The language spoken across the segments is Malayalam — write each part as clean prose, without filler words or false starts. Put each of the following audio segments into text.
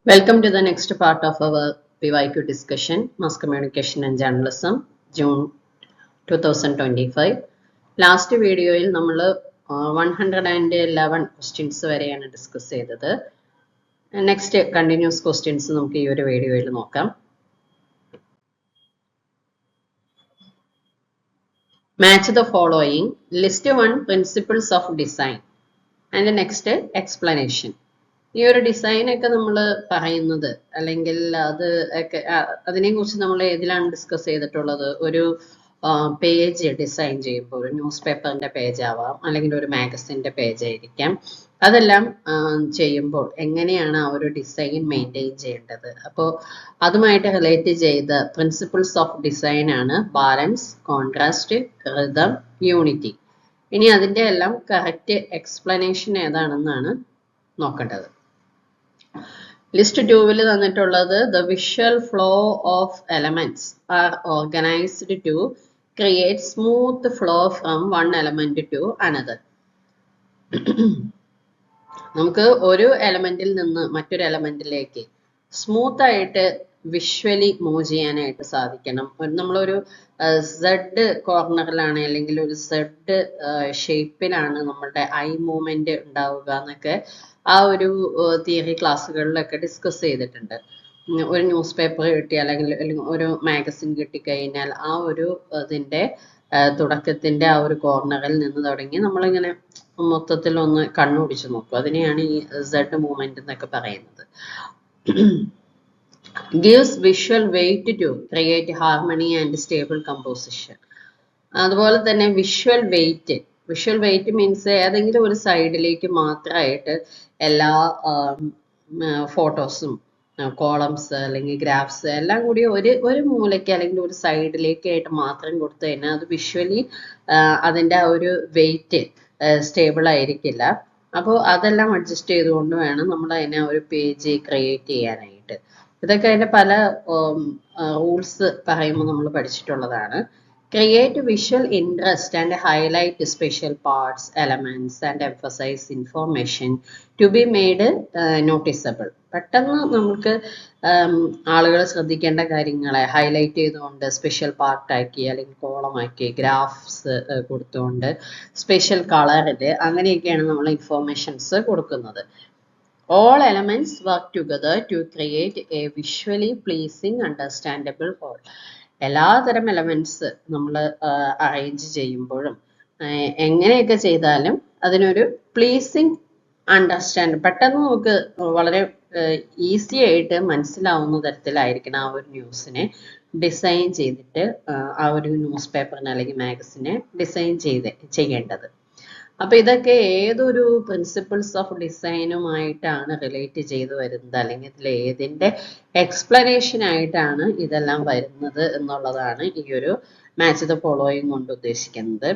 Welcome to the next part of our PYQ discussion, Mass Communication and Journalism, June 2025. Last video, we 111 questions discussed. Next continuous questions in this video. Match the following. List 1 principles of design and the next explanation. ഈ ഒരു ഡിസൈൻ ഒക്കെ നമ്മൾ പറയുന്നത് അല്ലെങ്കിൽ അത് ഒക്കെ അതിനെ കുറിച്ച് നമ്മൾ ഏതിലാണ് ഡിസ്കസ് ചെയ്തിട്ടുള്ളത്? ഒരു പേജ് ഡിസൈൻ ചെയ്യുമ്പോൾ ഒരു ന്യൂസ് പേപ്പറിന്റെ പേജ് ആവാം, അല്ലെങ്കിൽ ഒരു മാഗസിന്റെ പേജ് ആയിരിക്കാം. അതെല്ലാം ചെയ്യുമ്പോൾ എങ്ങനെയാണ് ആ ഒരു ഡിസൈൻ മെയിൻറ്റെയിൻ ചെയ്യേണ്ടത്? അപ്പോൾ അതുമായിട്ട് റിലേറ്റ് ചെയ്ത പ്രിൻസിപ്പിൾസ് ഓഫ് ഡിസൈൻ ആണ് ബാലൻസ്, കോൺട്രാസ്റ്റ്, റിതം, യൂണിറ്റി. ഇനി അതിന്റെ എല്ലാം കറക്റ്റ് എക്സ്പ്ലനേഷൻ ഏതാണെന്നാണ് നോക്കേണ്ടത്. List 2 will the visual flow of elements are organized to create smooth flow from one element to another. നമുക്ക് ഒരു എലമെന്റിൽ നിന്ന് മറ്റൊരു എലമെന്റിലേക്ക് സ്മൂത്ത് ആയിട്ട് വിഷ്വലി മൂവ് ചെയ്യാനായിട്ട് സാധിക്കണം. നമ്മളൊരു സെഡ് കോർണറിലാണ് അല്ലെങ്കിൽ ഒരു സെഡ് ഷേപ്പിലാണ് നമ്മളുടെ ഐ മൂവ്മെന്റ് ഉണ്ടാവുക എന്നൊക്കെ ആ ഒരു തിയറി ക്ലാസ്സുകളിലൊക്കെ ഡിസ്കസ് ചെയ്തിട്ടുണ്ട്. ഒരു ന്യൂസ് പേപ്പർ കിട്ടി അല്ലെങ്കിൽ ഒരു മാഗസിൻ കിട്ടിക്കഴിഞ്ഞാൽ ആ ഒരു ഇതിന്റെ തുടക്കത്തിന്റെ ആ ഒരു കോർണറിൽ നിന്ന് തുടങ്ങി നമ്മളിങ്ങനെ മൊത്തത്തിൽ ഒന്ന് കണ്ണുപിടിച്ച് നോക്കും. അതിനെയാണ് ഈ സെഡ് മൂവ്മെന്റ് എന്നൊക്കെ പറയുന്നത്. Gives visual weight to create harmony and stable composition. അതുപോലെ തന്നെ വിഷ്വൽ വെയിറ്റ് മീൻസ് ഏതെങ്കിലും ഒരു സൈഡിലേക്ക് മാത്രമായിട്ട് എല്ലാ ഫോട്ടോസും കോളംസ് അല്ലെങ്കിൽ ഗ്രാഫ്സ് എല്ലാം കൂടി ഒരു മൂലയ്ക്ക് അല്ലെങ്കിൽ ഒരു സൈഡിലേക്ക് ആയിട്ട് മാത്രം കൊടുത്തു കഴിഞ്ഞാൽ അത് വിഷ്വലി അതിൻ്റെ ആ ഒരു വെയിറ്റ് സ്റ്റേബിൾ ആയിരിക്കില്ല. അപ്പോൾ അതെല്ലാം അഡ്ജസ്റ്റ് ചെയ്തുകൊണ്ട് വേണം നമ്മൾ അതിനെ ഒരു പേജ് ക്രിയേറ്റ് ചെയ്യാനായിട്ട്. ഇതൊക്കെ അതിൻ്റെ പല റൂൾസ് പറയുമ്പോൾ നമ്മൾ പഠിച്ചിട്ടുള്ളതാണ്. Create visual interest and highlight special parts, elements and emphasize information to be made noticeable. പെട്ടെന്ന് നമുക്ക് ആളുകൾ ശ്രദ്ധിക്കേണ്ട കാര്യങ്ങളെ ഹൈലൈറ്റ് ചെയ്തുകൊണ്ട് സ്പെഷ്യൽ പാർട്ടാക്കി അല്ലെങ്കിൽ കോളമാക്കി ഗ്രാഫ്സ് കൊടുത്തുകൊണ്ട് സ്പെഷ്യൽ കളറിൽ അങ്ങനെയൊക്കെയാണ് നമ്മൾ ഇൻഫോർമേഷൻസ് കൊടുക്കുന്നത്. All elements work together to create a visually pleasing, understandable whole. എല്ലാതരം എലമെന്റ്സ് നമ്മൾ അറേഞ്ച് ചെയ്യുമ്പോഴും എങ്ങനെയൊക്കെ ചെയ്താലും അതിനൊരു പ്ലീസിങ് അണ്ടർസ്റ്റാൻഡ് പെട്ടെന്ന് നമുക്ക് വളരെ ഈസി ആയിട്ട് മനസ്സിലാവുന്ന തരത്തിലായിരിക്കണം ആ ഒരു ന്യൂസിനെ ഡിസൈൻ ചെയ്തിട്ട് ആ ഒരു ന്യൂസ് പേപ്പറിനെ അല്ലെങ്കിൽ മാഗസിനെ ഡിസൈൻ ചെയ്യേണ്ടത്. അപ്പൊ ഇതൊക്കെ ഏതൊരു പ്രിൻസിപ്പിൾസ് ഓഫ് ഡിസൈനുമായിട്ടാണ് റിലേറ്റ് ചെയ്ത് വരുന്നത്, അല്ലെങ്കിൽ ഇതിൽ ഏതിന്റെ എക്സ്പ്ലനേഷൻ ആയിട്ടാണ് ഇതെല്ലാം വരുന്നത് എന്നുള്ളതാണ് ഈ ഒരു മാച്ച് ദ ഫോളോയിങ് കൊണ്ട് ഉദ്ദേശിക്കുന്നത്.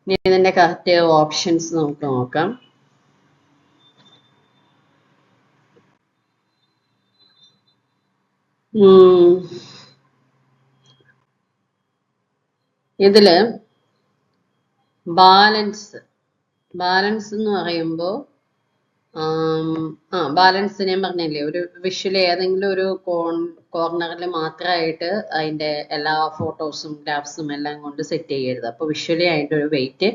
ഇനി ഇതിന്റെ കറക്റ്റ് ഓപ്ഷൻസ് നമുക്ക് നോക്കാം. ഇതില് ബാലൻസ് എന്ന് പറയുമ്പോൾ ബാലൻസ് ഞാൻ പറഞ്ഞില്ലേ, ഒരു വിഷ്വലി ഏതെങ്കിലും ഒരു കോർണറിൽ മാത്രമായിട്ട് അതിന്റെ എല്ലാ ഫോട്ടോസും ഗ്രാഫ്സും എല്ലാം കൊണ്ട് സെറ്റ് ചെയ്യരുത്. അപ്പൊ വിഷ്വലി ആയിട്ട് ഒരു വെയിറ്റ്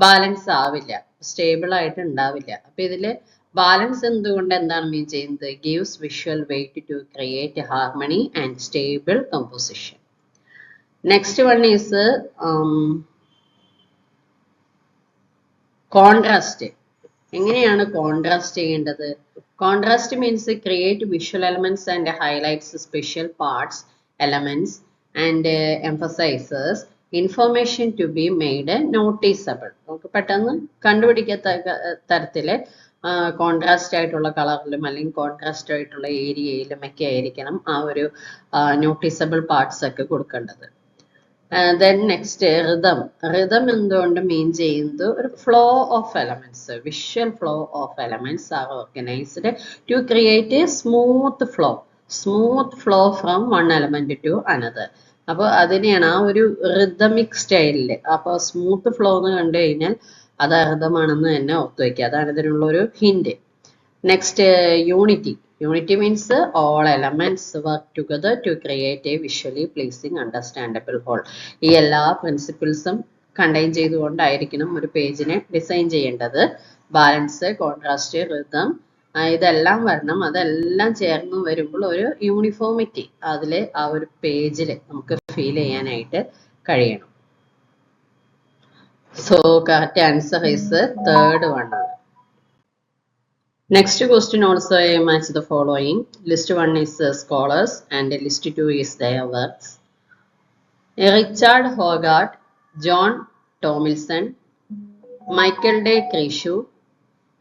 ബാലൻസ് ആവില്ല, സ്റ്റേബിൾ ആയിട്ട് ഉണ്ടാവില്ല. അപ്പൊ ഇതില് ബാലൻസ് എന്തുകൊണ്ട് എന്താണ് മീൻ ചെയ്യുന്നത്? Gives visual weight to create harmony and stable composition. Next one is contrast. എങ്ങനെയാണ് കോൺട്രാസ്റ്റ് ചെയ്യേണ്ടത്? Contrast means create visual elements and highlights special parts, elements and emphasises information to be made noticeable. നമുക്ക് പെട്ടെന്ന് കണ്ടുപിടിക്കത്തക്ക തരത്തില് കോൺട്രാസ്റ്റ് ആയിട്ടുള്ള കളറിലും അല്ലെങ്കിൽ കോൺട്രാസ്റ്റ് ആയിട്ടുള്ള ഏരിയയിലും ഒക്കെ ആയിരിക്കണം ആ ഒരു നോട്ടീസബിൾ പാർട്സ് ഒക്കെ കൊടുക്കേണ്ടത്. Then next rhythm എന്തുകൊണ്ട് മീൻ ചെയ്യുന്നത്? ഒരു flow of elements, visual flow of elements are organised to create a smooth flow from one element to another. അപ്പോൾ അതിനെയാണ് ആ ഒരു റിതമിക് സ്റ്റൈലില്. അപ്പോൾ സ്മൂത്ത് ഫ്ലോ എന്ന് കണ്ടു കഴിഞ്ഞാൽ അത് റിതമാണെന്ന് തന്നെ ഓർത്ത് വയ്ക്കുക. അതാണ് ഇതിനുള്ള ഒരു hint. Next unity. Unity means all elements work together to create a visually pleasing, understandable whole. ഈ എല്ലാ പ്രിൻസിപ്പിൾസും കണ്ടെയ്ൻ ചെയ്തുകൊണ്ടായിരിക്കണം ഒരു പേജിനെ ഡിസൈൻ ചെയ്യേണ്ടത്. ബാലൻസ്, കോൺട്രാസ്റ്റ്, റിതം ഇതെല്ലാം വരണം. അതെല്ലാം ചേർന്ന് വരുമ്പോൾ ഒരു യൂണിഫോമിറ്റി അതിൽ ആ ഒരു പേജിൽ നമുക്ക് ഫീൽ ചെയ്യാനായിട്ട് കഴിയണം. So correct answer is third one ആണ്. Next question also match the following. List 1 is scholars and list 2 is their works. Richard Hogarth, John Tomlinson, Michael Day Creasue,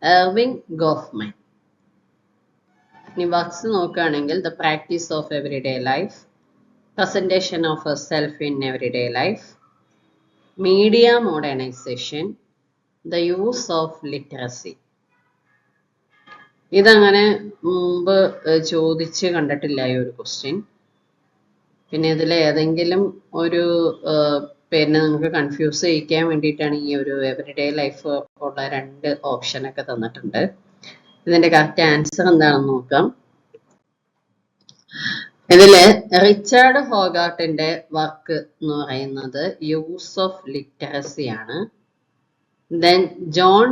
Irving Goffman. ഇനി വർക്ക്സ് നോക്കുകയാണെങ്കിൽ the practice of everyday life, presentation of a self in everyday life, media modernization, the use of literacy. ഇതങ്ങനെ മുമ്പ് ചോദിച്ച് കണ്ടിട്ടില്ല ഈ ഒരു ക്വസ്റ്റ്യൻ. പിന്നെ ഇതിൽ ഏതെങ്കിലും ഒരു പേരിനെ നമുക്ക് കൺഫ്യൂസ് ചെയ്യിക്കാൻ വേണ്ടിയിട്ടാണ് ഈ ഒരു എവറിഡേ ലൈഫ് ഉള്ള 2 ഓപ്ഷനൊക്കെ തന്നിട്ടുണ്ട്. ഇതിന്റെ കറക്റ്റ് ആൻസർ എന്താണെന്ന് നോക്കാം. ഇതില് റിച്ചാർഡ് ഹോഗാർട്ടിന്റെ വർക്ക് എന്ന് പറയുന്നത് യൂസ് ഓഫ് ലിറ്ററസി ആണ്. ദെൻ ജോൺ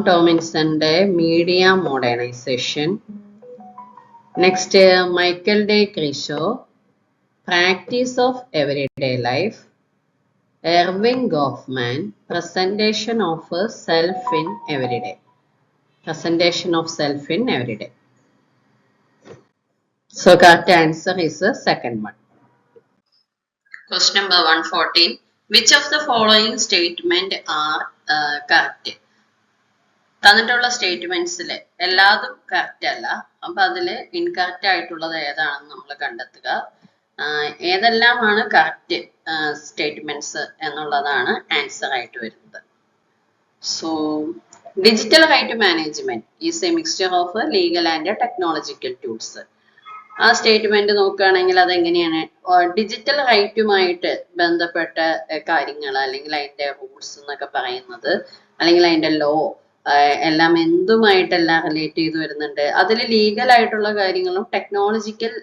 ടോമിൻസന്റെ media modernisation. Next Michael de ക്രീഷോ, practice of everyday life. Erving Goffman, presentation of self in everyday. Presentation of self in everyday. So correct answer is the second one. Question number 114. Which of the following statement are correct? തന്നിട്ടുള്ള സ്റ്റേറ്റ്മെന്റ്സിൽ എല്ലാതും കറക്റ്റ് അല്ല. അപ്പൊ അതിൽ ഇൻകറക്റ്റ് ആയിട്ടുള്ളത് ഏതാണെന്ന് നമ്മൾ കണ്ടെത്തുക. ഏതെല്ലാമാണ് കറക്റ്റ് സ്റ്റേറ്റ്മെന്റ്സ് എന്നുള്ളതാണ് ആൻസർ ആയിട്ട് വരുന്നത്. So digital right management is A mixture of legal and technological tools. ആ സ്റ്റേറ്റ്മെന്റ് നോക്കുകയാണെങ്കിൽ അതെങ്ങനെയാണ് ഡിജിറ്റൽ റൈറ്റുമായിട്ട് ബന്ധപ്പെട്ട കാര്യങ്ങൾ അല്ലെങ്കിൽ അതിന്റെ റൂൾസ് എന്നൊക്കെ പറയുന്നത് അല്ലെങ്കിൽ അതിന്റെ ലോ എല്ലാം എന്തുമായിട്ടെല്ലാം റിലേറ്റ് ചെയ്ത് വരുന്നുണ്ട്. അതിൽ ലീഗൽ ആയിട്ടുള്ള കാര്യങ്ങളും ടെക്നോളജിക്കൽ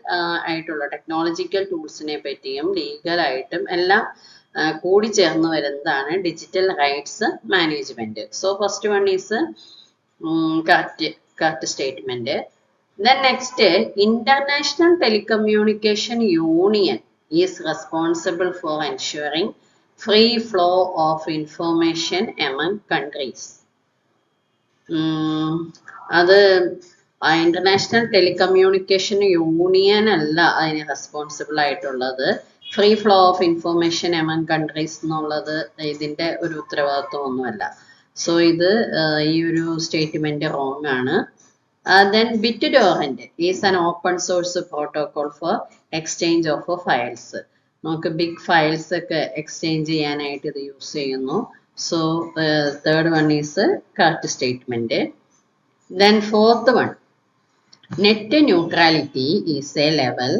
ടൂൾസിനെ പറ്റിയും ലീഗലായിട്ടും എല്ലാം കൂടി ചേർന്ന് വരുന്നതാണ് digital rights management. So first one is correct statement. Then next, International Telecommunication Union is responsible for ensuring free flow of information among countries. അത് ഇന്റർനാഷണൽ ടെലികമ്മ്യൂണിക്കേഷൻ യൂണിയൻ അല്ല അതിന് റെസ്പോൺസിബിൾ ആയിട്ടുള്ളത്. Free flow of information among countries എന്നുള്ളത് ഇതിന്റെ ഒരു ഉത്തരവാദിത്വം ഒന്നുമല്ല. സോ ഇത് ഈ ഒരു സ്റ്റേറ്റ്മെന്റ് റോങ് ആണ്. Then BitTorrent is an open source protocol for exchange of files. നമുക്ക് ബിഗ് ഫയൽസ് ഒക്കെ എക്സ്ചേഞ്ച് ചെയ്യാനായിട്ട് ഇത് യൂസ് ചെയ്യുന്നു. So third one is correct statement. Then fourth one, net neutrality is a level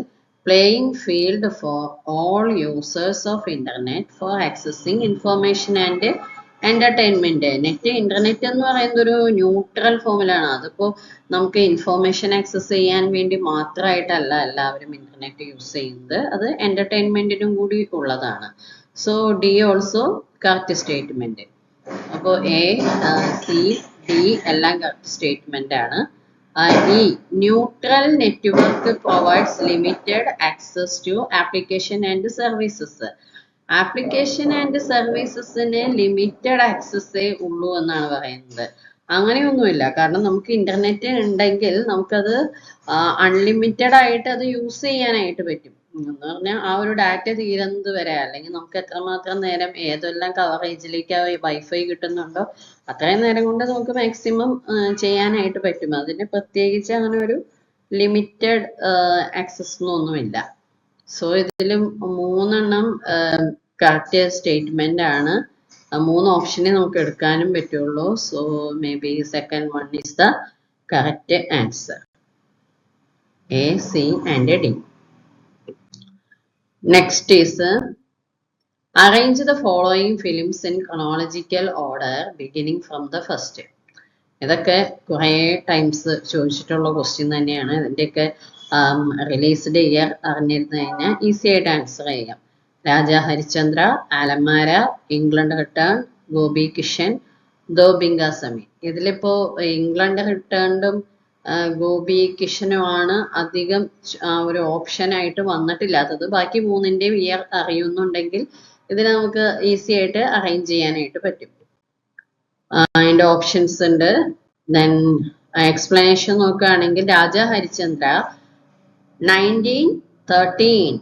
playing field for all users of internet for accessing information and entertainment. Internet എന്ന് പറയുന്ന ഒരു ന്യൂട്രൽ ഫോമിലാണ്. അതിപ്പോ നമുക്ക് ഇൻഫോർമേഷൻ ആക്സസ് ചെയ്യാൻ വേണ്ടി മാത്രമായിട്ടല്ല എല്ലാവരും ഇന്റർനെറ്റ് യൂസ് ചെയ്യുന്നത്, അത് എന്റർടൈൻമെന്റിനും കൂടി ഉള്ളതാണ്. So D also correct statement. അപ്പോൾ എ, സി, ഡി എല്ലാം കറക്റ്റ് സ്റ്റേറ്റ്മെന്റ് ആണ്. ഈ neutral network provides limited access to application and services. Application and സർവീസസിന് ലിമിറ്റഡ് ആക്സസേ ഉള്ളൂ എന്നാണ് പറയുന്നത്. അങ്ങനെയൊന്നുമില്ല. കാരണം നമുക്ക് ഇന്റർനെറ്റ് ഉണ്ടെങ്കിൽ നമുക്കത് അൺലിമിറ്റഡ് ആയിട്ട് അത് യൂസ് ചെയ്യാനായിട്ട് പറ്റും. എന്ന് പറഞ്ഞാൽ ആ ഒരു ഡാറ്റ തീരുന്നത് വരെ, അല്ലെങ്കിൽ നമുക്ക് എത്രമാത്രം നേരം ഏതെല്ലാം കവറേജിലേക്ക് വൈഫൈ കിട്ടുന്നുണ്ടോ അത്രയും നേരം കൊണ്ട് നമുക്ക് മാക്സിമം ചെയ്യാനായിട്ട് പറ്റും. അതിന് പ്രത്യേകിച്ച് അങ്ങനെ ഒരു ലിമിറ്റഡ് ആക്സസ് ഒന്നുമില്ല. സോ ഇതിലും 3 കറക്റ്റ് സ്റ്റേറ്റ്മെന്റ് ആണ്. 3 ഓപ്ഷനെ നമുക്ക് എടുക്കാനും പറ്റുള്ളൂ. So may be second one is the correct answer. A, C and D. Next is arrange the following films in chronological order beginning from the first. ഇതൊക്കെ കുറേ ടൈംസ് ചോദിച്ചിട്ടുള്ള ക്വസ്റ്റ്യൻ തന്നെയാണ്. ഇതിൻ്റെയൊക്കെ റിലീസ്ഡ് ഇയർ അറിഞ്ഞിരുന്നു കഴിഞ്ഞാൽ ഈസി ആയിട്ട് ആൻസർ ചെയ്യാം. രാജാ ഹരിശ്ചന്ദ്ര, ആലമാര, ഇംഗ്ലണ്ട് റിട്ടേൺ, ഗോപി കിഷൻ, ദോ ബിങ്കാസമി. ഇതിലിപ്പോ ഇംഗ്ലണ്ട് റിട്ടേണും ഗോപി കിഷനുമാണ് അധികം ഒരു ഓപ്ഷൻ ആയിട്ട് വന്നിട്ടില്ലാത്തത്. ബാക്കി മൂന്നിന്റെയും ഇയർ അറിയുന്നുണ്ടെങ്കിൽ ഇതിനെ നമുക്ക് ഈസി ആയിട്ട് അറേഞ്ച് ചെയ്യാനായിട്ട് പറ്റും. അതിന്റെ ഓപ്ഷൻസ് ഉണ്ട്. ദെൻ എക്സ്പ്ലനേഷൻ നോക്കുകയാണെങ്കിൽ രാജാ ഹരിശ്ചന്ദ്ര 1913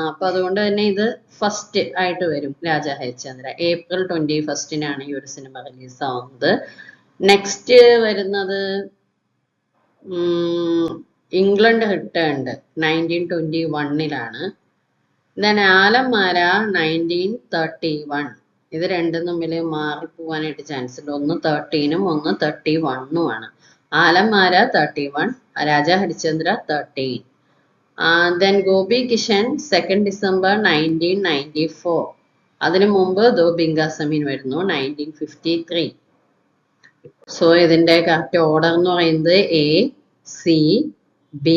അപ്പൊ അതുകൊണ്ട് തന്നെ ഇത് ഫസ്റ്റ് ആയിട്ട് വരും. രാജാ ഹരിശ്ചന്ദ്ര April 21 ഈ ഒരു സിനിമ റിലീസ് ആവുന്നത്. നെക്സ്റ്റ് വരുന്നത് ഇംഗ്ലണ്ട് റിട്ടേൺഡ് 1921. ദെൻ ആലമാര 1931. ഇത് രണ്ടും തമ്മിൽ മാറിപ്പോവാനായിട്ട് ചാൻസ് ഉണ്ട്. ഒന്ന് 13ഉം ഒന്ന് 31ഉമാണ്. ആലമാര 31, രാജാ ഹരിശ്ചന്ദ്ര 13. Then Gopi Kishan 2 December 1994. അതിനു മുമ്പ് ദോ ബിങ്കാസമീൻ വരുന്നു 1953. സോ ഇതിന്റെ കറക്റ്റ് ഓർഡർ എന്ന് പറയുന്നത് ACBED.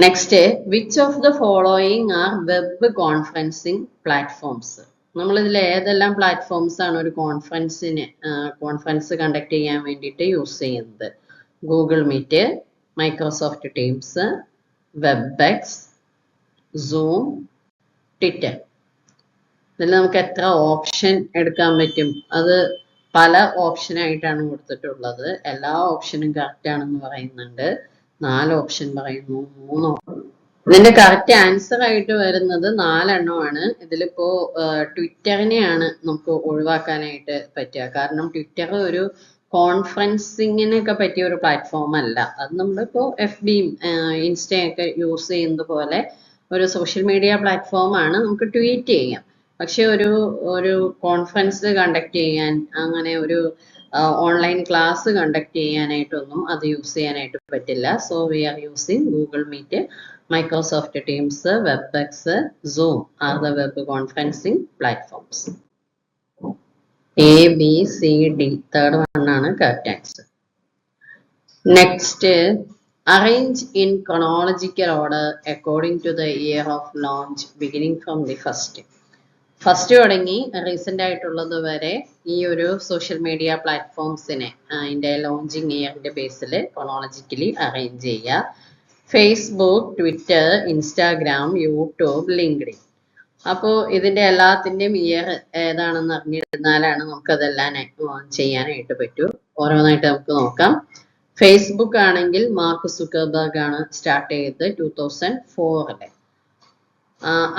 Next, which of the following are web conferencing platforms? നമ്മൾ ഇതിൽ ഏതെല്ലാം പ്ലാറ്റ്ഫോംസ് ആണ് ഒരു കോൺഫറൻസ് കണ്ടക്ട് ചെയ്യാൻ വേണ്ടിയിട്ട് യൂസ് ചെയ്യുന്നത്? Google Meet, Microsoft Teams, Webex, Zoom, Twitter. ഇതിൽ നമുക്ക് എത്ര ഓപ്ഷൻ എടുക്കാൻ പറ്റും? അത് പല ഓപ്ഷൻ ആയിട്ടാണ് കൊടുത്തിട്ടുള്ളത്. എല്ലാ ഓപ്ഷനും കറക്റ്റ് ആണെന്ന് പറയുന്നുണ്ട്. 4 ഓപ്ഷൻ പറയുന്നു, 3 ഓപ്ഷൻ. ഇതിന്റെ കറക്റ്റ് ആൻസർ ആയിട്ട് വരുന്നത് 4 എണ്ണമാണ്. ഇതിലിപ്പോ ട്വിറ്ററിനെയാണ് നമുക്ക് ഒഴിവാക്കാനായിട്ട് പറ്റുക. കാരണം ട്വിറ്റർ ഒരു കോൺഫറൻസിങ്ങിനൊക്കെ പറ്റിയ ഒരു പ്ലാറ്റ്ഫോം അല്ല. അത് നമ്മളിപ്പോ FBയും ഇൻസ്റ്റയൊക്കെ യൂസ് ചെയ്യുന്നത് പോലെ ഒരു സോഷ്യൽ മീഡിയ പ്ലാറ്റ്ഫോം ആണ്. നമുക്ക് ട്വീറ്റ് ചെയ്യാം. പക്ഷെ ഒരു കോൺഫറൻസ് കണ്ടക്ട് ചെയ്യാൻ, അങ്ങനെ ഒരു ഓൺലൈൻ ക്ലാസ് കണ്ടക്ട് ചെയ്യാനായിട്ടൊന്നും അത് യൂസ് ചെയ്യാനായിട്ട് പറ്റില്ല. So we are using Google Meet, Microsoft Teams, Webex, Zoom are the web conferencing platforms. ABCD, third one ആണ് correct answer. Next, arrange in chronological order according to the year of launch beginning from the first. First തുടങ്ങി റീസെന്റ് ആയിട്ടുള്ളത് വരെ ഈ ഒരു സോഷ്യൽ മീഡിയ പ്ലാറ്റ്ഫോംസിനെ അതിന്റെ ലോഞ്ചിങ് ഇയറിന്റെ ബേസിൽ ക്രോണോളജിക്കലി അറേഞ്ച് ചെയ്യുക. Facebook, Twitter, Instagram, YouTube, LinkedIn. അപ്പോൾ ഇതിന്റെ എല്ലാത്തിന്റെയും ഇയർ ഏതാണെന്ന് അറിഞ്ഞിരുന്നാലാണ് നമുക്കതെല്ലാം ചെയ്യാനായിട്ട് പറ്റൂ. ഓരോന്നായിട്ട് നമുക്ക് നോക്കാം. ഫേസ്ബുക്ക് ആണെങ്കിൽ മാർക്ക് സുക്കർബർഗ് ആണ് സ്റ്റാർട്ട് ചെയ്തത് 2004.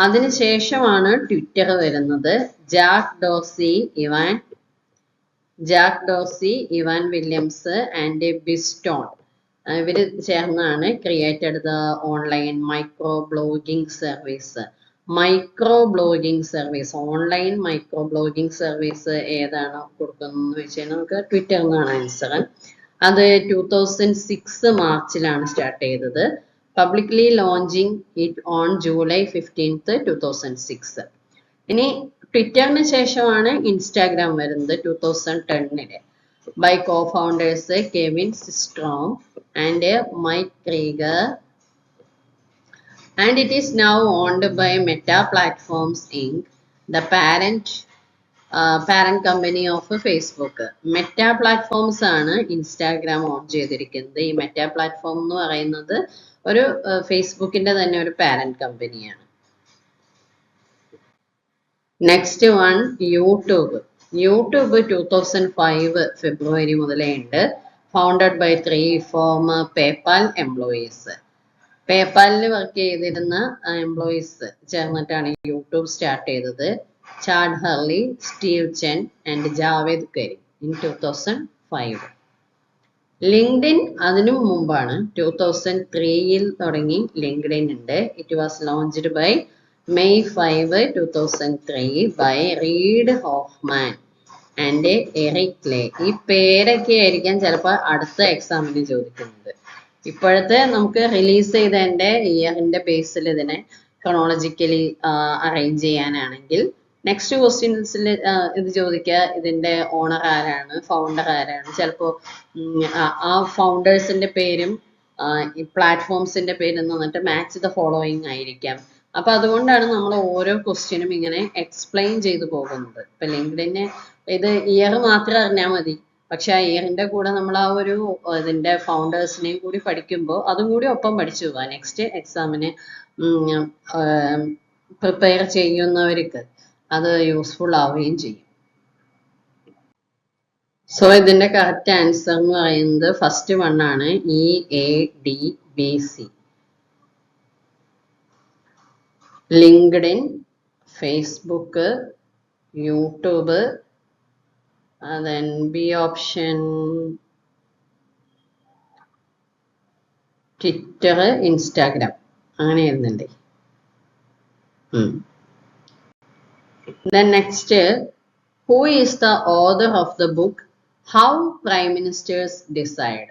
അതിനുശേഷമാണ് ട്വിറ്റർ വരുന്നത്. Jack Dorsey, Evan Williams and Biz Stone ഇവർ ചേർന്നാണ് created the online micro blogging service. Online micro blogging service ഏതാണ് കൊടുക്കുന്നതെന്ന് വെച്ചാൽ നമുക്ക് ട്വിറ്റർ എന്നാണ് ആൻസർ. അത് 2006 മാർച്ചിലാണ് സ്റ്റാർട്ട് ചെയ്തത്. Publicly launching it on July 15, 2006. ഇനി ട്വിറ്ററിന് ശേഷമാണ് ഇൻസ്റ്റാഗ്രാം വരുന്നത് 2010. By cofounders Kevin Systrom and Mike Krieger, and it is now owned by Meta Platforms Inc., the parent company of Facebook. Meta platforms ആണ് ഇൻസ്റ്റാഗ്രാം ഓൺ ചെയ്തിരിക്കുന്നത്. ഈ മെറ്റ പ്ലാറ്റ്ഫോം എന്ന് പറയുന്നത് ഒരു ഫേസ്ബുക്കിന്റെ തന്നെ ഒരു പാരന്റ് കമ്പനിയാണ്. നെക്സ്റ്റ് വൺ, യൂട്യൂബ് 2005 ഫെബ്രുവരി മുതലേ ഉണ്ട്. Founded by 3 former PayPal employees. പേപ്പാലിൽ വർക്ക് ചെയ്തിരുന്ന എംപ്ലോയീസ് ചേർന്നിട്ടാണ് യൂട്യൂബ് സ്റ്റാർട്ട് ചെയ്തത്. Chad Hurley, Steve Chen and Jawed Karim in 2005. LinkedIn അതിനും മുമ്പാണ് 2003 തുടങ്ങി ലിങ്ക്ഡിൻ ഉണ്ട്. It was launched by May 5, 2003 by Reid Hoffman and Eric Ly. ഈ പേരൊക്കെ ആയിരിക്കാം ചിലപ്പോൾ അടുത്ത എക്സാമിന് ചോദിക്കുന്നത്. ഇപ്പോഴത്തെ നമുക്ക് റിലീസ് ചെയ്തതിന്റെ ഇയറിന്റെ ബേസിൽ ഇതിനെ ക്രോണോളജിക്കലി അറേഞ്ച് ചെയ്യാനാണെങ്കിൽ നെക്സ്റ്റ് ക്വസ്റ്റ്യൻസിൽ ഇത് ചോദിക്കുക, ഇതിന്റെ ഓണർ ആരാണ്, ഫൗണ്ടർ ആരാണ്. ചിലപ്പോൾ ആ ഫൗണ്ടേഴ്സിന്റെ പേരും ഈ പ്ലാറ്റ്ഫോംസിന്റെ പേരും തന്നിട്ട് മാച്ച് ദ ഫോളോയിങ് ആയിരിക്കാം. അപ്പൊ അതുകൊണ്ടാണ് നമ്മൾ ഓരോ ക്വസ്റ്റ്യനും ഇങ്ങനെ എക്സ്പ്ലെയിൻ ചെയ്തു പോകുന്നത്. ഇപ്പൊ ലിങ്ക്ഡിന് ഇത് ഇയർ മാത്രം അറിഞ്ഞാൽ മതി, പക്ഷെ ആ ഇയറിന്റെ കൂടെ നമ്മൾ ആ ഒരു ഇതിന്റെ ഫൗണ്ടേഴ്സിനെയും കൂടി പഠിക്കുമ്പോൾ അതും കൂടി ഒപ്പം പഠിച്ചു പോവാം. നെക്സ്റ്റ് എക്സാമിന് പ്രിപ്പയർ ചെയ്യുന്നവർക്ക് അത് യൂസ്ഫുൾ ആവുകയും ചെയ്യും. സോ ഇതിന്റെ കറക്റ്റ് ആൻസർ എന്ന് പറയുന്നത് ഫസ്റ്റ് വൺ ആണ്, EADBC. LinkedIn, Facebook, YouTube, then B option Twitter, Instagram, അങ്ങനെ വരുന്നുണ്ട്. Then next, who is the author of the book How Prime Ministers Decide?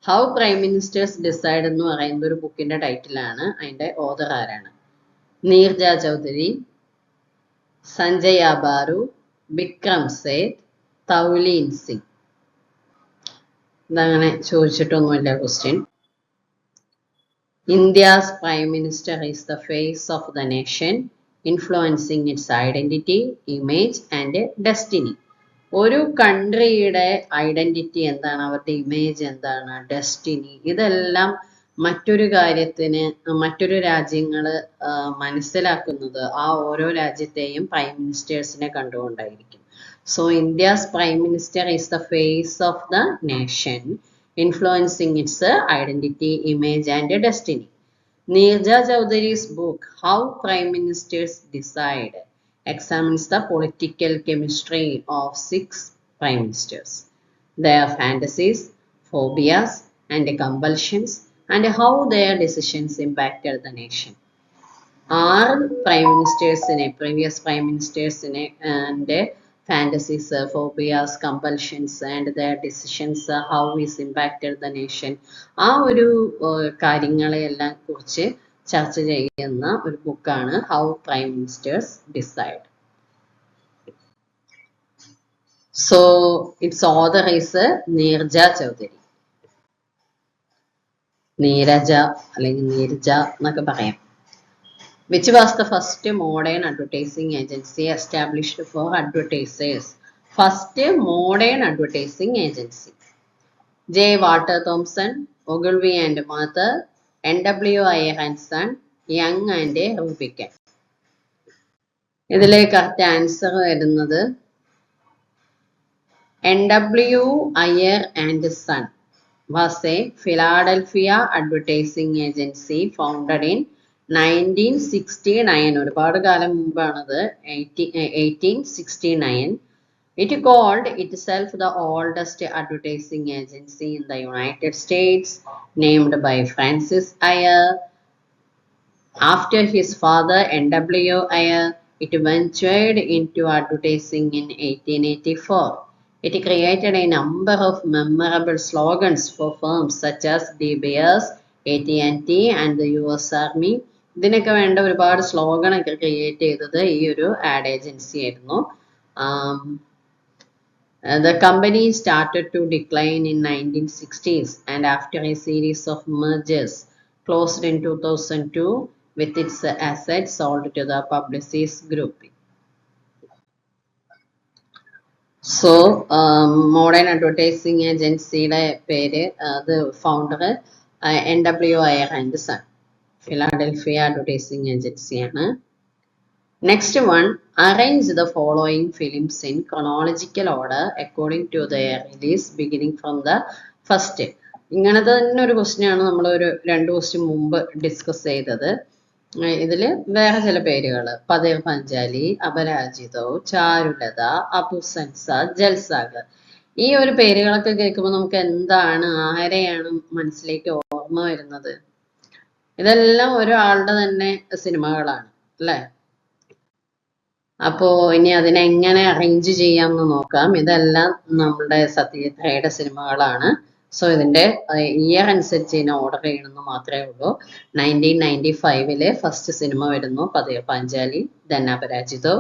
How Prime Ministers Decide എന്ന് പറയുന്ന ഒരു ബുക്കിന്റെ ടൈറ്റിലാണ്. അതിന്റെ ഓതർ ആരാണ്? നീരജ ചൗധരി, സഞ്ജയ ബാരു, വിക്രം സേത്ത്, തൗലീൻ സിംഗ്. ഇതങ്ങനെ ചോദിച്ചിട്ടൊന്നുമില്ല question. India's prime minister is the face of the nation, influencing its identity, image and destiny. ഒരു കൺട്രിയുടെ ഐഡന്റിറ്റി എന്താണ്, അവരുടെ ഇമേജ് എന്താണ്, ഡെസ്റ്റിനി, ഇതെല്ലാം മറ്റൊരു കാര്യത്തിന് മറ്റൊരു രാജ്യങ്ങൾ മനസ്സിലാക്കുന്നത് ആ ഓരോ രാജ്യത്തെയും prime മിനിസ്റ്റേഴ്സിനെ കണ്ടുകൊണ്ടായിരിക്കും. So India's Prime Minister is the face of the nation, influencing its identity, image and destiny. Neerja Chowdhury's book, How Prime Ministers Decide, examines the political chemistry of 6 prime ministers, their fantasies, phobias and compulsions, and how their decisions impacted the nation. 6 prime ministers in previous prime ministers in and fantasies, phobias, compulsions and their decisions, how is impacted the nation. ആ ഒരു കാര്യങ്ങളെല്ലാം കുറിച്ച് ചർച്ച ചെയ്യുന്ന ഒരു ബുക്കാണ് how prime ministers decide. So its author is Neerja Chowdhury. Neerja അല്ലെങ്കിൽ നീരജ എന്നൊക്കെ പറയാം. Which was the first modern advertising agency established for advertisers? First modern advertising agency. J. Walter Thompson, Ogilvy and Mather, NW Iyer and Son, Young and Rubicon. ഇതിലെ കറക്റ്റ് ആൻസർ വരുന്നത് NW Iyer and Son was a Philadelphia advertising agency founded in 1969. ഒരുപാട് കാലം മുമ്പാണത്. 1869. It called itself the oldest advertising agency in the United States, named by Francis Iyer after his father NW Iyer. It ventured into advertising in 1884. It created a number of memorable slogans for firms such as De Beers, AT&T and the US Army. ഇതിനൊക്കെ വേണ്ട ഒരുപാട് സ്ലോഗൻ ഒക്കെ ക്രിയേറ്റ് ചെയ്തത് ഈ ഒരു ആഡ് ഏജൻസി ആയിരുന്നു. The company started to decline in 1960s and after a series of mergers closed in 2002 with its assets sold to the Publicis Group. So modern advertising agencyയുടെ പേര് അത് founder NW Iyer and Son, Philadelphia advertising ഏജൻസിയാണ്. Next one, arrange the following films in chronological order according to their release beginning from the first. ഇങ്ങനത്തെ തന്നെ ഒരു ക്വസ്റ്റ്യൻ ആണ് നമ്മൾ ഒരു 2 ക്വസ്റ്റ്യൻ മുമ്പ് ഡിസ്കസ് ചെയ്തത്. ഇതിൽ വേറെ ചില പേരുകൾ, പതേർ പഞ്ചാലി, അപരാജിതോ, ചാരുലത, അബുസൻസ, ജൽസാഗർ. ഈ ഒരു പേരുകളൊക്കെ കേൾക്കുമ്പോൾ നമുക്ക് എന്താണ്, ആരെയാണ് മനസ്സിലേക്ക് ഓർമ്മ വരുന്നത്? ഇതെല്ലാം ഒരാളുടെ തന്നെ സിനിമകളാണ് അല്ലേ? അപ്പോ ഇനി അതിനെങ്ങനെ അറേഞ്ച് ചെയ്യാമെന്ന് നോക്കാം. ഇതെല്ലാം നമ്മുടെ സത്യജിത്രയുടെ സിനിമകളാണ്. സോ ഇതിന്റെ ഇയർ അനുസരിച്ച് ഇതിനെ ഓർഡർ ചെയ്യണമെന്ന് മാത്രമേ ഉള്ളൂ. 1995 ഫസ്റ്റ് സിനിമ വരുന്നു പതേർ പാഞ്ചാലി, ദെൻ അപരാജിതോ.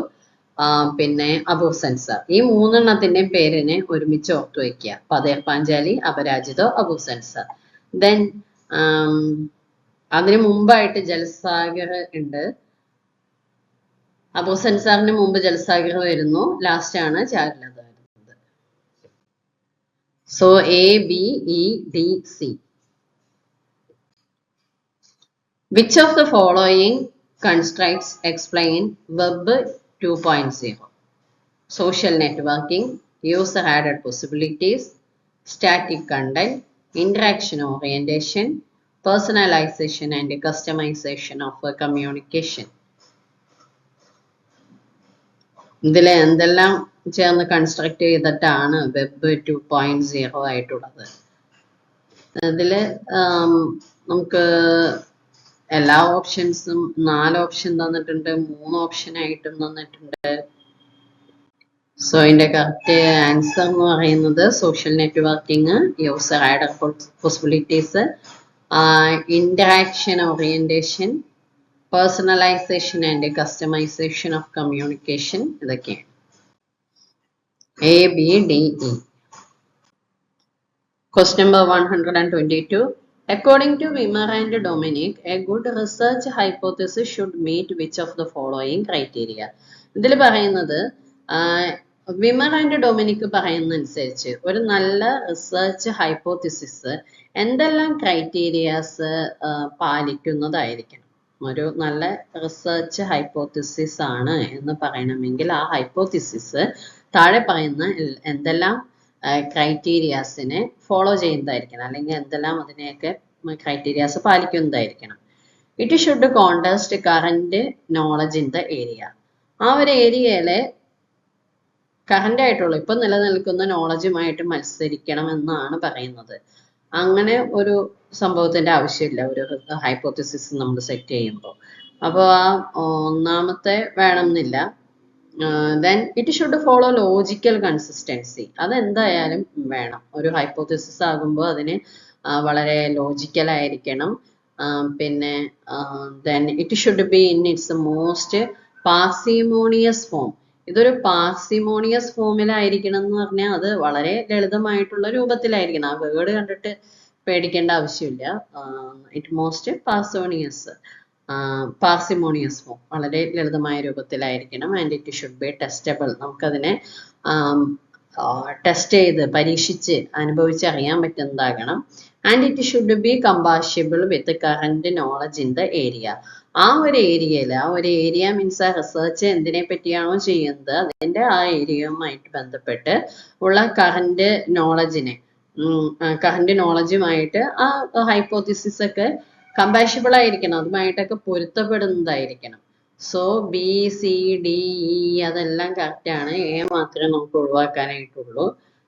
പിന്നെ അബു സെൻസർ. ഈ മൂന്നെണ്ണത്തിന്റെയും പേരിനെ ഒരുമിച്ച് ഓർത്തു വയ്ക്കുക. പതേർ പാഞ്ചാലി, അപരാജിതോ, അബു സെൻസർ. ദെൻ അതിന് മുമ്പായിട്ട് ജൽസാഗർ ഉണ്ട്. അബു സെൻസാറിന് മുമ്പ് ജൽസാഗർ വരുന്നു. ലാസ്റ്റ് ആണ് ചാരുലത വരുന്നത്. So A, B, E, D, C. Which of the following constraints explain Web 2.0? Social networking, user-added possibilities, static content, interaction orientation, personalization and customization of communication. ഇതിലെ എന്തെല്ലാം ചേർന്ന് കൺസ്ട്രക്ട് ചെയ്തിട്ടാണ് വെബ് 2.0 ആയിട്ടുള്ളത്? ഇതില് നമുക്ക് എല്ലാ ഓപ്ഷൻസും 4 ഓപ്ഷൻ തന്നിട്ടുണ്ട്, 3 ഓപ്ഷൻ ആയിട്ടും തന്നിട്ടുണ്ട്. സോ ഇതിന്റെ കറക്റ്റ് ആൻസർ എന്ന് പറയുന്നത് social networking, user added possibilities, interaction orientation, personalisation and customisation of communication, ഇതൊക്കെയാണ്. A, B, D, E. Question number 122. According to Wimmer and Dominic, a good research hypothesis should meet which of the following criteria? ഇതിൽ പറയുന്നത് വിമർ ആൻഡ് ഡൊമിനിക് പറയുന്നതനുസരിച്ച് ഒരു നല്ല റിസർച്ച് ഹൈപ്പോത്തിസിസ് എന്തെല്ലാം ക്രൈറ്റീരിയാസ് പാലിക്കുന്നതായിരിക്കണം. ഒരു നല്ല റിസർച്ച് ഹൈപ്പോത്തിസിസ് ആണ് എന്ന് പറയണമെങ്കിൽ ആ ഹൈപ്പോത്തിസിസ് താഴെ പറയുന്ന എന്തെല്ലാം ക്രൈറ്റീരിയാസിനെ ഫോളോ ചെയ്യുന്നതായിരിക്കണം, അല്ലെങ്കിൽ എന്തെല്ലാം അതിനെയൊക്കെ ക്രൈറ്റീരിയാസ് പാലിക്കുന്നതായിരിക്കണം. It should contest current knowledge in the area. ആ ഒരു ഏരിയയിലെ കറന്റ് ആയിട്ടുള്ള ഇപ്പൊ നിലനിൽക്കുന്ന നോളജുമായിട്ട് മത്സരിക്കണം എന്നാണ് പറയുന്നത്. അങ്ങനെ ഒരു സംഭവത്തിന്റെ ആവശ്യമില്ല ഒരു ഹൈപ്പോത്തിസിസ് നമ്മൾ സെറ്റ് ചെയ്യുമ്പോൾ. അപ്പോൾ ആ ഒന്നാമത്തെ വേണമെന്നില്ല. Then it should follow logical consistency. അതെന്തായാലും വേണം. ഒരു ഹൈപ്പോത്തിസിസ് ആകുമ്പോൾ അതിന് വളരെ ലോജിക്കൽ ആയിരിക്കണം. പിന്നെ then it should be in its most parsimonious form. ഇതൊരു പാർസിമോണിയസ് ഫോമിലായിരിക്കണം എന്ന് പറഞ്ഞാൽ അത് വളരെ ലളിതമായിട്ടുള്ള രൂപത്തിലായിരിക്കണം. ആ വേർഡ് കണ്ടിട്ട് പേടിക്കേണ്ട ആവശ്യമില്ല. ഇറ്റ് മോസ്റ്റ് പാർസിമോണിയസ് ഫോം, വളരെ ലളിതമായ രൂപത്തിലായിരിക്കണം. And it should be testable. നമുക്കതിനെ ടെസ്റ്റ് ചെയ്ത് പരീക്ഷിച്ച് അനുഭവിച്ചറിയാൻ പറ്റുന്നതാകണം. And it should be compatible with current knowledge in the area. ആ ഒരു ഏരിയ മീൻസ് ആ റിസർച്ച് എന്തിനെ പറ്റിയാണോ ചെയ്യുന്നത് അതിന്റെ ആ ഏരിയയുമായിട്ട് ബന്ധപ്പെട്ട് ഉള്ള കറന്റ് നോളജുമായിട്ട് ആ ഹൈപ്പോത്തിസിസ് ഒക്കെ കമ്പാഷബിൾ ആയിരിക്കണം, അതുമായിട്ടൊക്കെ പൊരുത്തപ്പെടുന്നതായിരിക്കണം. So B, C, D, E അതെല്ലാം കറക്റ്റ് ആണ്. എ മാത്രമേ നമുക്ക് ഒഴിവാക്കാനായിട്ടുള്ളൂ.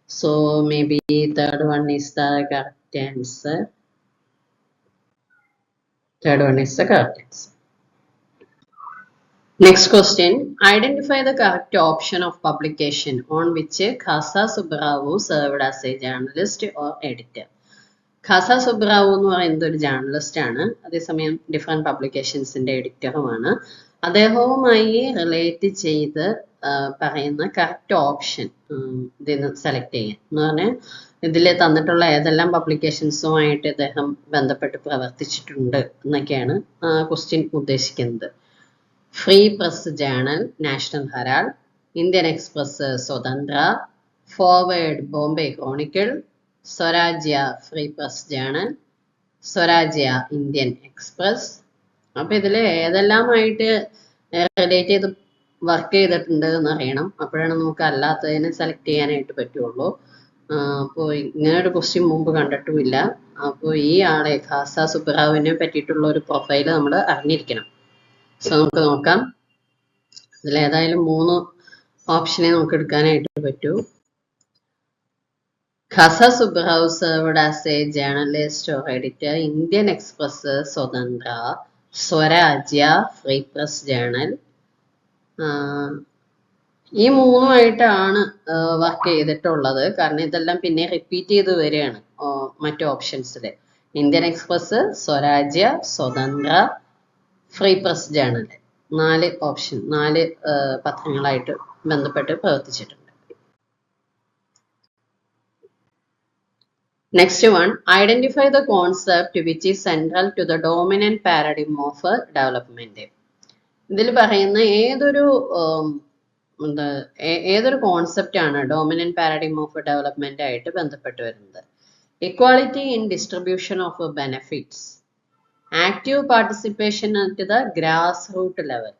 So maybe third one is the correct answer. Next question. Identify the correct option of publication on which Khasa Subbarao served as a journalist or editor. Khasa Subbarao എന്ന് പറയുന്നത് ഒരു ജേർണലിസ്റ്റ് ആണ്, അതേസമയം ഡിഫറെന്റ് പബ്ലിക്കേഷൻസിന്റെ എഡിറ്ററുമാണ്. അദ്ദേഹവുമായി റിലേറ്റ് ചെയ്ത് പറയുന്ന കറക്റ്റ് ഓപ്ഷൻ ഇതിന് സെലക്ട് ചെയ്യാൻ എന്ന് പറഞ്ഞാൽ ഇതിൽ തന്നിട്ടുള്ള ഏതെല്ലാം പബ്ലിക്കേഷൻസുമായിട്ട് ഇദ്ദേഹം ബന്ധപ്പെട്ട് പ്രവർത്തിച്ചിട്ടുണ്ട് എന്നൊക്കെയാണ് ക്വസ്റ്റ്യൻ ഉദ്ദേശിക്കുന്നത്. Free Press Journal, National Herald, Indian Express Swatantra, Forward Bombay Chronicle, Swarajya Free Press Journal, Swarajya Indian Express. അപ്പൊ ഇതിൽ ഏതെല്ലാമായിട്ട് റിലേറ്റ് ചെയ്ത് വർക്ക് ചെയ്തിട്ടുണ്ട് എന്ന് അറിയണം. അപ്പോഴാണ് നമുക്ക് അല്ലാത്തതിനെ സെലക്ട് ചെയ്യാനായിട്ട് പറ്റുള്ളൂ. അപ്പോൾ ഇങ്ങനെ ഒരു ക്വസ്റ്റ്യൻ മുമ്പ് കണ്ടിട്ടുമില്ല. അപ്പോൾ ഈ ആളെ ഖാസ സുബ്രാവിനെ പറ്റിയിട്ടുള്ള ഒരു പ്രൊഫൈല് നമ്മൾ അറിഞ്ഞിരിക്കണം. സോ നമുക്ക് നോക്കാം. ഇതിലേതായാലും 3 ഓപ്ഷനെ നമുക്ക് എടുക്കാനായിട്ട് പറ്റൂ. Khasa Subbarao served as a journalist or editor, Indian Express സ്വതന്ത്ര, സ്വരാജ്യ ഫ്രീ പ്രസ് ജേണൽ. ഈ 3ആയിട്ടാണ് വർക്ക് ചെയ്തിട്ടുള്ളത്. കാരണം ഇതെല്ലാം പിന്നെ റിപ്പീറ്റ് ചെയ്ത് വരികയാണ് മറ്റു ഓപ്ഷൻസിൽ. ഇന്ത്യൻ എക്സ്പ്രസ്, സ്വരാജ്യ, സ്വതന്ത്ര, ഫ്രീ പ്രസ് ജേണൽ. 4 ഓപ്ഷൻ 4 പത്രങ്ങളായിട്ട് ബന്ധപ്പെട്ട് പ്രവർത്തിച്ചിട്ടുണ്ട്. Next one, identify the concept which is central to the dominant paradigm of development. ഇതിൽ പറയുന്ന ഏതൊരു കോൺസെപ്റ്റ് ആണ് ഡോമിനന്റ് പാരഡിം ഓഫ് ഡെവലപ്മെന്റ് ആയിട്ട് ബന്ധപ്പെട്ട് വരുന്നത്? Equality in distribution of benefits, active participation at the grass root level,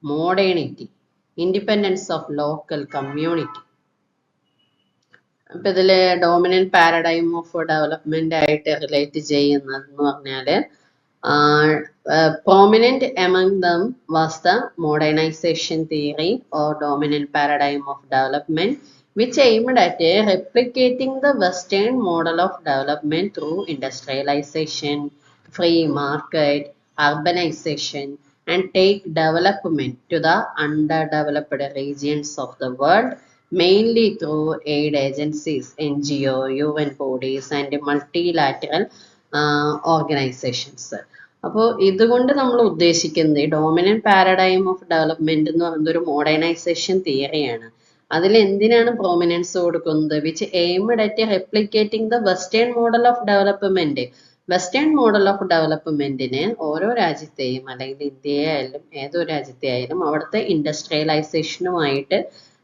modernity, independence of local community. അപ്പൊ ഇതില് ഡോമിനന്റ് പാരഡൈം ഓഫ് ഡെവലപ്മെന്റ് ആയിട്ട് റിലേറ്റ് ചെയ്യുന്നതെന്ന് പറഞ്ഞാല് prominent among them was the modernization theory or dominant paradigm of development, which aimed at replicating the Western model of development through industrialization, free market, urbanization, and take development to the underdeveloped regions of the world, mainly through aid agencies, NGO, UN bodies, and multilateral organisations. അപ്പോൾ ഇതുകൊണ്ട് നമ്മൾ ഉദ്ദേശിക്കുന്നത് ഡോമിനന്റ് പാരഡൈം ഓഫ് ഡെവലപ്മെന്റ് എന്ന് പറയുന്നത് ഒരു മോഡേണൈസേഷൻ തിയറിയാണ്. അതിൽ എന്തിനാണ് പ്രോമിനൻസ് കൊടുക്കുന്നത്? Which aimed at replicating the western model of development. Western model of ഡെവലപ്മെന്റിന് ഓരോ രാജ്യത്തെയും അല്ലെങ്കിൽ ഇന്ത്യയെ ആയാലും ഏതൊരു രാജ്യത്തെ ആയാലും അവിടുത്തെ ഇൻഡസ്ട്രിയലൈസേഷനുമായിട്ട്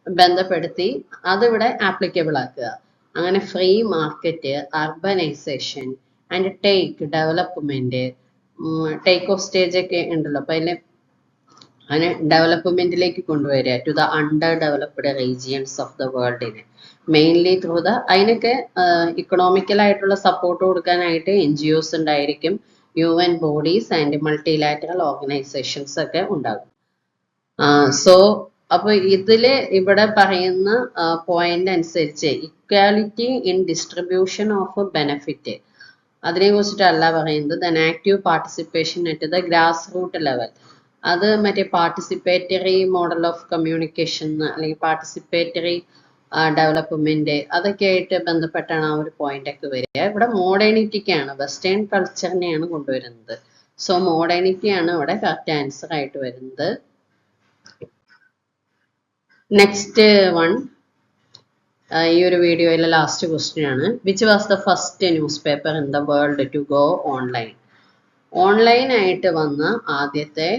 ബന്ധപ്പെടുത്തി അതിവിടെ ആപ്ലിക്കബിൾ ആക്കുക. അങ്ങനെ free market, urbanisation and take development, take off stage ഒക്കെ ഉണ്ടല്ലോ, അപ്പൊ അതിനെ ഡെവലപ്മെന്റിലേക്ക് കൊണ്ടുവരിക to the under developed regions of the വേൾഡിന്, മെയിൻലി ത്രൂ ദ അതിനൊക്കെ ഇക്കണോമിക്കലായിട്ടുള്ള സപ്പോർട്ട് കൊടുക്കാനായിട്ട് NGOs ഉണ്ടായിരിക്കും, UN bodies and multilateral organisations ഒക്കെ ഉണ്ടാകും. അപ്പൊ ഇവിടെ പറയുന്ന പോയിന്റ് അനുസരിച്ച് equality in distribution of benefit അതിനെ കുറിച്ചിട്ടല്ല പറയുന്നത്. Then active participation at the grass root level, അത് മറ്റേ പാർട്ടിസിപ്പേറ്ററി മോഡൽ ഓഫ് കമ്മ്യൂണിക്കേഷൻ അല്ലെങ്കിൽ പാർട്ടിസിപ്പേറ്ററി ഡെവലപ്മെന്റ് അതൊക്കെ ആയിട്ട് ബന്ധപ്പെട്ടാണ് ആ ഒരു പോയിന്റ് ഒക്കെ വരിക. ഇവിടെ മോഡേണിറ്റിക്കാണ്, വെസ്റ്റേൺ കൾച്ചറിനെയാണ് കൊണ്ടുവരുന്നത്. സോ മോഡേണിറ്റിയാണ് ഇവിടെ കറക്റ്റ് ആൻസർ ആയിട്ട് വരുന്നത്. നെക്സ്റ്റ് വൺ, ഈ ഒരു വീഡിയോയിലെ ലാസ്റ്റ് ക്വസ്റ്റ്യൻ ആണ്. Which was the first news paper in the world to go online? Online ആയിട്ട് വന്ന ആദ്യത്തെ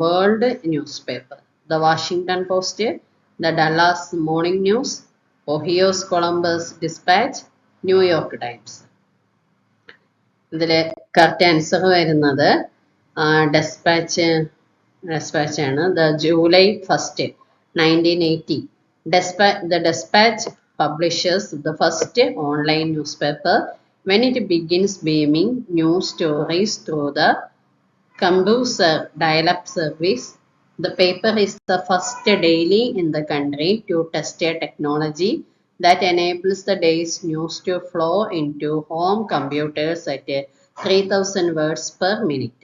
world news paper, the Washington Post, the Dallas Morning News, Ohio's Columbus Dispatch, New York Times. ഇതില് കറക്റ്റ് ആൻസർ വരുന്നത് ഡെസ്പാച്ച് ആണ്. The July 1, 1980 the Dispatch publishes the first online newspaper when it begins beaming news stories through the computer dial-up service. The paper is the first daily in the country to test a technology that enables the day's news to flow into home computers at 3000 words per minute.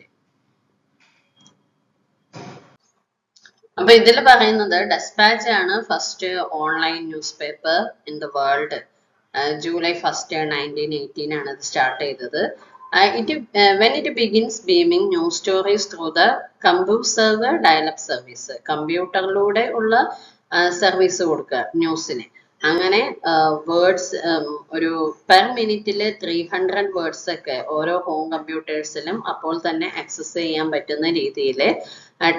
അപ്പൊ ഇതിൽ പറയുന്നത് ഡെസ്പാച്ച് ആണ് first online news paper in the world. July 1, 1918 ആണ് ഇത് സ്റ്റാർട്ട് ചെയ്തത്. when it begins beaming news stories through the computer dial-up service, കമ്പ്യൂട്ടറിലൂടെ ഉള്ള സർവീസ് കൊടുക്കുക ന്യൂസിന്. അങ്ങനെ വേർഡ്സ് ഒരു പെർ മിനിറ്റില് 300 വേർഡ്സ് ഒക്കെ ഓരോ ഹോം കമ്പ്യൂട്ടേഴ്സിലും അപ്പോൾ തന്നെ ആക്സസ് ചെയ്യാൻ പറ്റുന്ന രീതിയിൽ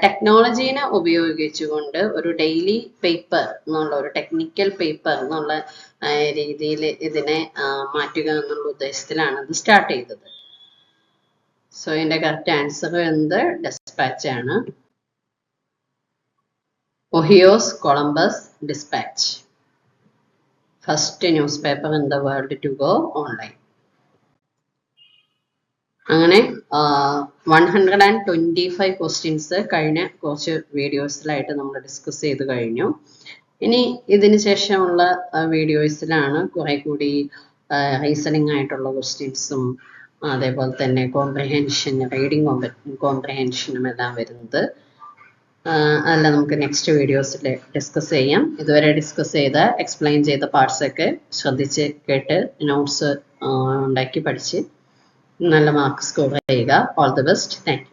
ടെക്നോളജീനെ ഉപയോഗിച്ചുകൊണ്ട് ഒരു ഡെയിലി പേപ്പർ എന്നുള്ള ഒരു ടെക്നിക്കൽ പേപ്പർ എന്നുള്ള രീതിയിൽ ഇതിനെ മാറ്റുക എന്നുള്ള ഉദ്ദേശത്തിലാണ് ഇത് സ്റ്റാർട്ട് ചെയ്തത്. സോ ഇതിന്റെ കറക്റ്റ് ആൻസർ എന്നത് ഡെസ്പാച്ച് ആണ്. Ohio's Columbus Dispatch, first news paper in the world to go online. അങ്ങനെ 125 ക്വസ്റ്റ്യൻസ് കഴിഞ്ഞ കുറച്ച് വീഡിയോസിലായിട്ട് നമ്മൾ ഡിസ്കസ് ചെയ്ത് കഴിഞ്ഞു. ഇനി ഇതിന് ശേഷമുള്ള വീഡിയോസിലാണ് കുറെ കൂടി റീസണിങ് ആയിട്ടുള്ള ക്വസ്റ്റ്യൻസും അതേപോലെ തന്നെ കോംപ്രിഹെൻഷൻ, റീഡിങ് കോംപ്രിഹെൻഷനും എല്ലാം വരുന്നത്. അതെല്ലാം നമുക്ക് നെക്സ്റ്റ് വീഡിയോസിൽ ഡിസ്കസ് ചെയ്യാം. ഇതുവരെ ഡിസ്കസ് ചെയ്ത എക്സ്പ്ലെയിൻ ചെയ്ത പാർട്സ് ഒക്കെ ശ്രദ്ധിച്ച് കേട്ട് നോട്ട്സ് ഉണ്ടാക്കി പഠിച്ച് നല്ല മാർക്ക് സ്കോർ ചെയ്യുക. All the best. Thank you.